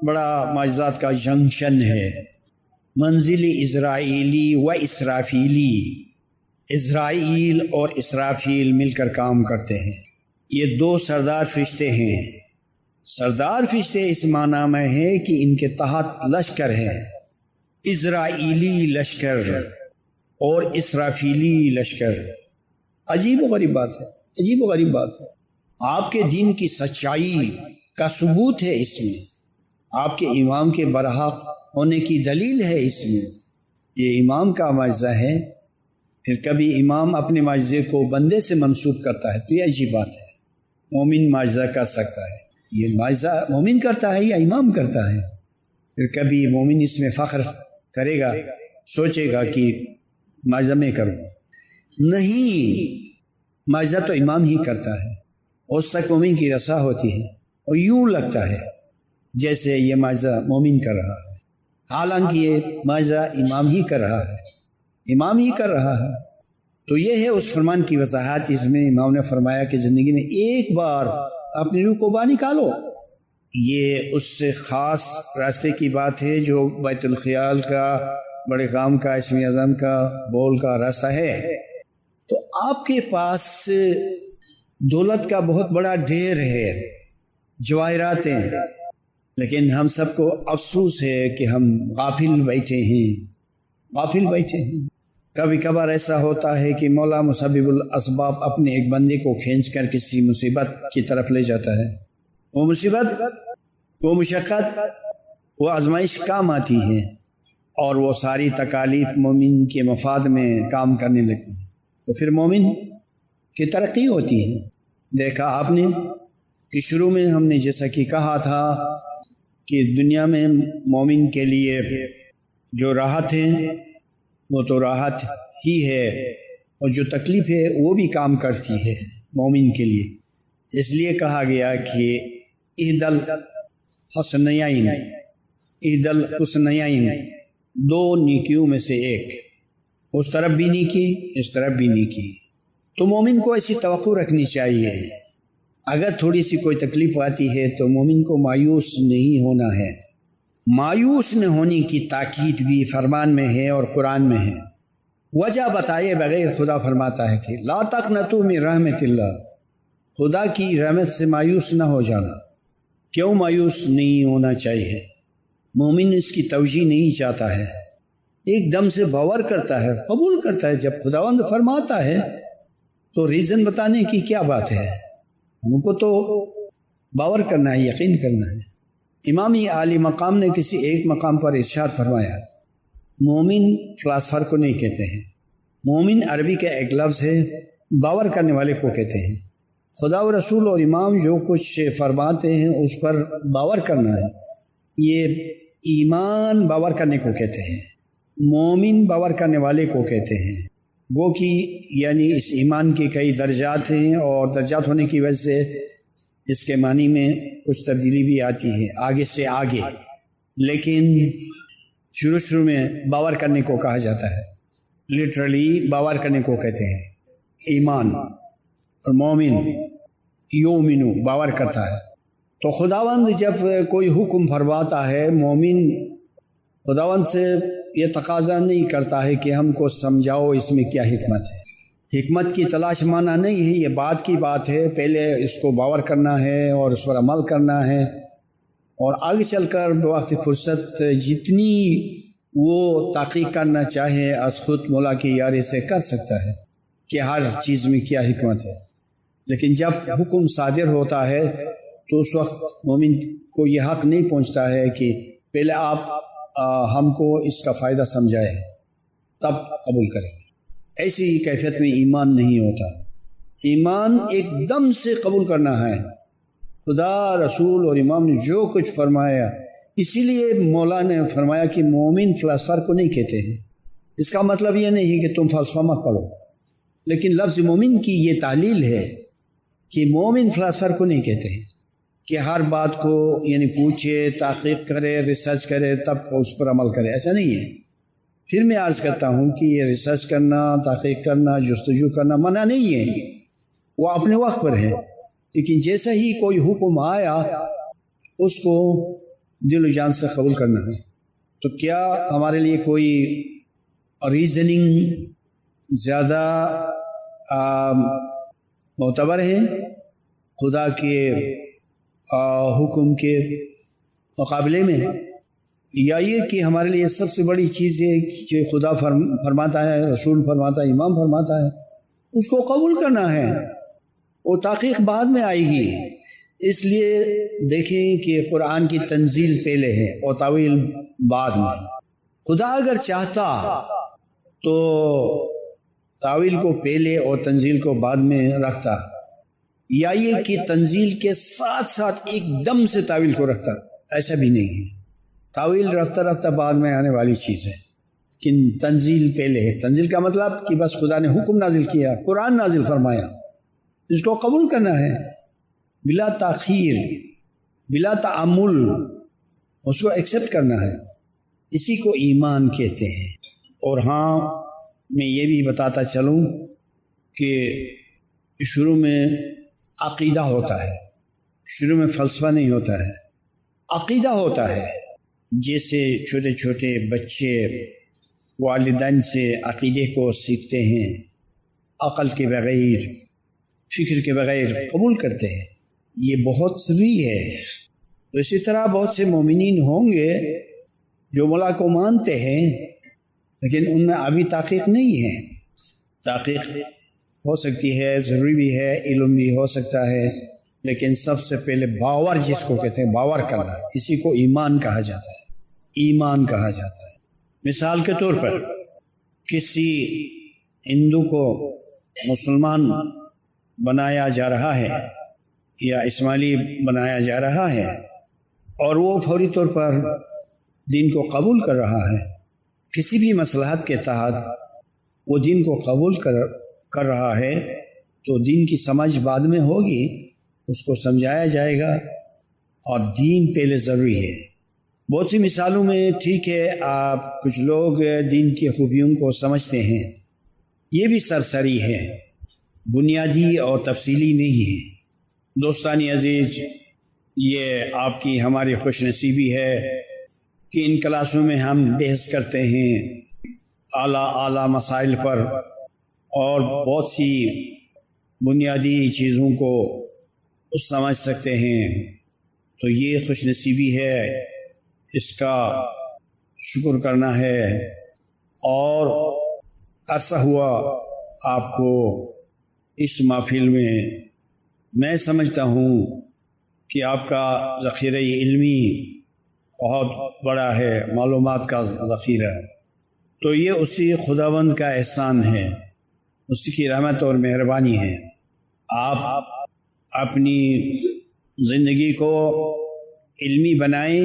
[SPEAKER 1] بڑا معجزات کا جنکشن ہے، منزل اسرائیلی و اسرافیلی۔ اسرائیل اور اسرافیل مل کر کام کرتے ہیں، یہ دو سردار فرشتے ہیں۔ سردار فرشتے اس معنی میں ہے کہ ان کے تحت لشکر ہے، اسرائیلی لشکر اور اسرافیلی لشکر۔ عجیب و غریب بات ہے، عجیب و غریب بات ہے۔ آپ کے دین کی سچائی کا ثبوت ہے اس میں، آپ کے امام کے برحق ہونے کی دلیل ہے اس میں۔ یہ امام کا معجزہ ہے، پھر کبھی امام اپنے معجزے کو بندے سے منسوب کرتا ہے تو یہ عجیب بات ہے۔ مومن معجزہ کر سکتا ہے، یہ معجزہ مومن کرتا ہے یا امام کرتا ہے؟ پھر کبھی مومن اس میں فخر کرے گا، سوچے گا کہ معجزہ میں کروں؟ نہیں، معجزہ تو امام ہی کرتا ہے، اس تک مومن کی رسا ہوتی ہے، اور یوں لگتا ہے جیسے یہ معجزہ مومن کر رہا ہے، حالانکہ یہ معجزہ امام ہی کر رہا ہے، امام ہی کر رہا ہے۔ تو یہ ہے اس فرمان کی وضاحت۔ اس میں امام نے فرمایا کہ زندگی میں ایک بار اپنی روح کو باہر نکالو، یہ اس سے خاص راستے کی بات ہے جو بیت الخیال کا، بڑے کام کا، اسم اعظم کا، بول کا راستہ ہے۔ تو آپ کے پاس دولت کا بہت بڑا ڈھیر ہے، جواہرات ہیں، لیکن ہم سب کو افسوس ہے کہ ہم غافل بیٹھے ہیں، غافل بیٹھے ہیں۔ کبھی کبھار ایسا ہوتا ہے کہ مولا مسبب الاسباب اپنے ایک بندے کو کھینچ کر کسی مصیبت کی طرف لے جاتا ہے، وہ مصیبت، وہ مشقت، وہ آزمائش کام آتی ہے، اور وہ ساری تکالیف مومن کے مفاد میں کام کرنے لگتی ہیں، تو پھر مومن کی ترقی ہوتی ہے۔ دیکھا آپ نے کہ شروع میں ہم نے جیسا کہ کہا تھا کہ دنیا میں مومن کے لیے جو راحت ہے وہ تو راحت ہی ہے، اور جو تکلیف ہے وہ بھی کام کرتی ہے مومن کے لیے۔ اس لیے کہا گیا کہ احد الحسنیین، احد الحسنیین، دو نیکیوں میں سے ایک، اس طرف بھی نیکی، اس طرف بھی نیکی۔ تو مومن کو ایسی توقع رکھنی چاہیے، اگر تھوڑی سی کوئی تکلیف آتی ہے تو مومن کو مایوس نہیں ہونا ہے۔ مایوس نہ ہونے کی تاکید بھی فرمان میں ہے اور قرآن میں ہے۔ وجہ بتائے بغیر خدا فرماتا ہے کہ لا تقنطوا من رحمت اللہ، خدا کی رحمت سے مایوس نہ ہو جانا۔ کیوں مایوس نہیں ہونا چاہیے؟ مومن اس کی توجیہ نہیں چاہتا ہے، ایک دم سے باور کرتا ہے، قبول کرتا ہے۔ جب خداوند فرماتا ہے تو ریزن بتانے کی کیا بات ہے؟ ہم کو تو باور کرنا ہے، یقین کرنا ہے۔ امام عالی مقام نے کسی ایک مقام پر ارشاد فرمایا، مومن فلاسفر کو نہیں کہتے ہیں، مومن عربی کا ایک لفظ ہے، باور کرنے والے کو کہتے ہیں۔ خدا و رسول اور امام جو کچھ فرماتے ہیں اس پر باور کرنا ہے، یہ ایمان باور کرنے کو کہتے ہیں، مومن باور کرنے والے کو کہتے ہیں۔ وہ کہ یعنی اس ایمان کے کئی درجات ہیں، اور درجات ہونے کی وجہ سے اس کے معنی میں کچھ تبدیلی بھی آتی ہے آگے سے آگے، لیکن شروع میں باور کرنے کو کہا جاتا ہے، لٹرلی باور کرنے کو کہتے ہیں ایمان۔ اور مومن یومنو باور کرتا ہے۔ تو خداوند جب کوئی حکم فرماتا ہے، مومن خداوند سے یہ تقاضا نہیں کرتا ہے کہ ہم کو سمجھاؤ اس میں کیا حکمت ہے۔ حکمت کی تلاش مانا نہیں ہے، یہ بات کی بات ہے، پہلے اس کو باور کرنا ہے اور اس پر عمل کرنا ہے، اور آگے چل کر بوقت فرصت جتنی وہ تحقیق کرنا چاہے از خود مولا کی یاری سے کر سکتا ہے کہ ہر چیز میں کیا حکمت ہے۔ لیکن جب حکم صادر ہوتا ہے تو اس وقت مومن کو یہ حق نہیں پہنچتا ہے کہ پہلے آپ ہم کو اس کا فائدہ سمجھائے تب قبول کریں۔ ایسی کیفیت میں ایمان نہیں ہوتا۔ ایمان ایک دم سے قبول کرنا ہے، خدا رسول اور امام نے جو کچھ فرمایا۔ اسی لیے مولا نے فرمایا کہ مومن فلسفر کو نہیں کہتے ہیں۔ اس کا مطلب یہ نہیں کہ تم فلسفہ مت پڑھو، لیکن لفظ مومن کی یہ تعلیل ہے کہ مومن فلسفر کو نہیں کہتے ہیں کہ ہر بات کو یعنی پوچھے، تحقیق کرے، ریسرچ کرے تب اس پر عمل کرے، ایسا نہیں ہے۔ پھر میں عرض کرتا ہوں کہ یہ ریسرچ کرنا، تحقیق کرنا، جستجو کرنا منع نہیں ہے، وہ اپنے وقت پر ہے، لیکن جیسا ہی کوئی حکم آیا اس کو دل و جان سے قبول کرنا ہے۔ تو کیا ہمارے لیے کوئی ریزننگ زیادہ معتبر ہے خدا کے حکم کے مقابلے میں، یا یہ کہ ہمارے لیے سب سے بڑی چیز ہے کہ خدا فرماتا ہے، رسول فرماتا ہے، امام فرماتا ہے، اس کو قبول کرنا ہے، اور تحقیق بعد میں آئے گی۔ اس لیے دیکھیں کہ قرآن کی تنزیل پہلے ہے اور تاویل بعد میں۔ خدا اگر چاہتا تو تاویل کو پہلے اور تنزیل کو بعد میں رکھتا، یا یہ کہ تنزیل کے ساتھ ساتھ ایک دم سے تاویل کو رکھتا، ایسا بھی نہیں ہے۔ تاویل رفتہ رفتہ بعد میں آنے والی چیز ہے، لیکن تنزیل پہلے ہے۔ تنزیل کا مطلب کہ بس خدا نے حکم نازل کیا، قرآن نازل فرمایا، اس کو قبول کرنا ہے بلا تاخیر، بلا تعامل، اس کو ایکسپٹ کرنا ہے۔ اسی کو ایمان کہتے ہیں۔ اور ہاں، میں یہ بھی بتاتا چلوں کہ شروع میں عقیدہ ہوتا ہے، شروع میں فلسفہ نہیں ہوتا ہے، عقیدہ ہوتا ہے۔ جیسے چھوٹے چھوٹے بچے والدین سے عقیدے کو سیکھتے ہیں، عقل کے بغیر، فکر کے بغیر قبول کرتے ہیں، یہ بہت سری ہے۔ تو اسی طرح بہت سے مومنین ہوں گے جو مولا کو مانتے ہیں، لیکن ان میں ابھی تحقیق نہیں ہے۔ تحقیق ہو سکتی ہے، ضروری بھی ہے، علم بھی ہو سکتا ہے، لیکن سب سے پہلے باور، جس کو کہتے ہیں باور کرنا، اسی کو ایمان کہا جاتا ہے، ایمان کہا جاتا ہے۔ مثال کے طور پر کسی ہندو کو مسلمان بنایا جا رہا ہے یا اسماعیلی بنایا جا رہا ہے، اور وہ فوری طور پر دین کو قبول کر رہا ہے، کسی بھی مصلحت کے تحت وہ دین کو قبول کر رہا ہے، تو دین کی سمجھ بعد میں ہوگی، اس کو سمجھایا جائے گا، اور دین پہلے ضروری ہے۔ بہت سی مثالوں میں ٹھیک ہے، آپ کچھ لوگ دین کی خوبیوں کو سمجھتے ہیں، یہ بھی سرسری ہے، بنیادی اور تفصیلی نہیں ہے۔ دوستانی عزیز، یہ آپ کی ہماری خوش نصیبی ہے کہ ان کلاسوں میں ہم بحث کرتے ہیں اعلیٰ مسائل پر، اور بہت سی بنیادی چیزوں کو سمجھ سکتے ہیں۔ تو یہ خوش نصیبی ہے، اس کا شکر کرنا ہے۔ اور عرصہ ہوا آپ کو اس محفل میں سمجھتا ہوں کہ آپ کا ذخیرہ علمی بہت بڑا ہے، معلومات کا ذخیرہ، تو یہ اسی خداوند کا احسان ہے، اسی کی رحمت اور مہربانی ہے۔ آپ اپنی زندگی کو علمی بنائیں،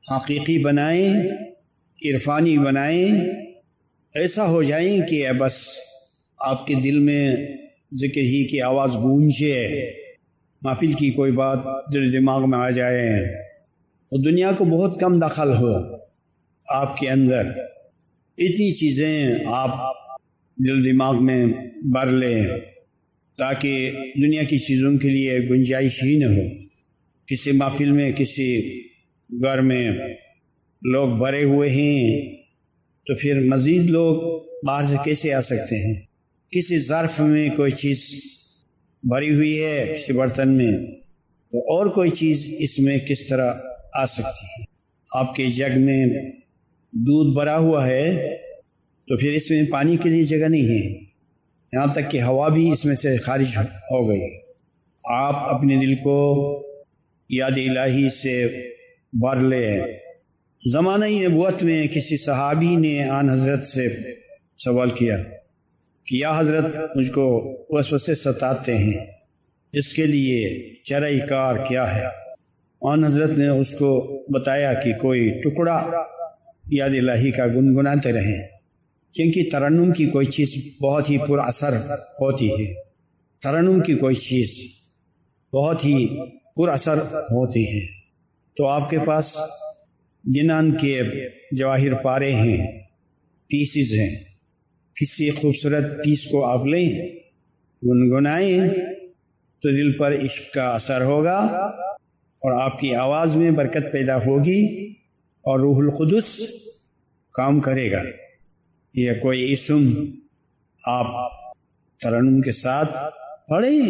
[SPEAKER 1] حقیقی بنائیں، عرفانی بنائیں، ایسا ہو جائیں کہ بس آپ کے دل میں ذکر ہی کی آواز گونجے، محفل کی کوئی بات دل دماغ میں آ جائے، اور دنیا کو بہت کم دخل ہو آپ کے اندر۔ اتنی چیزیں آپ دل دماغ میں بھر لیں تاکہ دنیا کی چیزوں کے لیے گنجائش ہی نہ ہو۔ کسی محفل میں، کسی گھر میں لوگ بھرے ہوئے ہیں تو پھر مزید لوگ باہر سے کیسے آ سکتے ہیں؟ کسی ظرف میں کوئی چیز بھری ہوئی ہے کسی برتن میں، تو اور کوئی چیز اس میں کس طرح آ سکتی ہے؟ آپ کے جگ میں دودھ بھرا ہوا ہے تو پھر اس میں پانی کے لیے جگہ نہیں ہے، یہاں تک کہ ہوا بھی اس میں سے خارج ہو گئی۔ آپ اپنے دل کو یاد الہی سے بھر لے۔ زمانہ نبوت میں کسی صحابی نے آن حضرت سے سوال کیا کہ یا حضرت، مجھ کو وسوسے ستاتے ہیں، اس کے لیے چارہ کار کیا ہے؟ آن حضرت نے اس کو بتایا کہ کوئی ٹکڑا یاد الہی کا گنگناتے رہیں، کیونکہ ترنم کی کوئی چیز بہت ہی پر اثر ہوتی ہے، ترنم کی کوئی چیز بہت ہی پر اثر ہوتی ہے۔ تو آپ کے پاس جنان کے جواہر پارے ہیں، پیسز ہیں، کسی خوبصورت پیس کو آپ لیں، گنگنائیں تو دل پر عشق کا اثر ہوگا اور آپ کی آواز میں برکت پیدا ہوگی اور روح القدس کام کرے گا۔ یہ کوئی اسم آپ ترنم کے ساتھ پڑھیں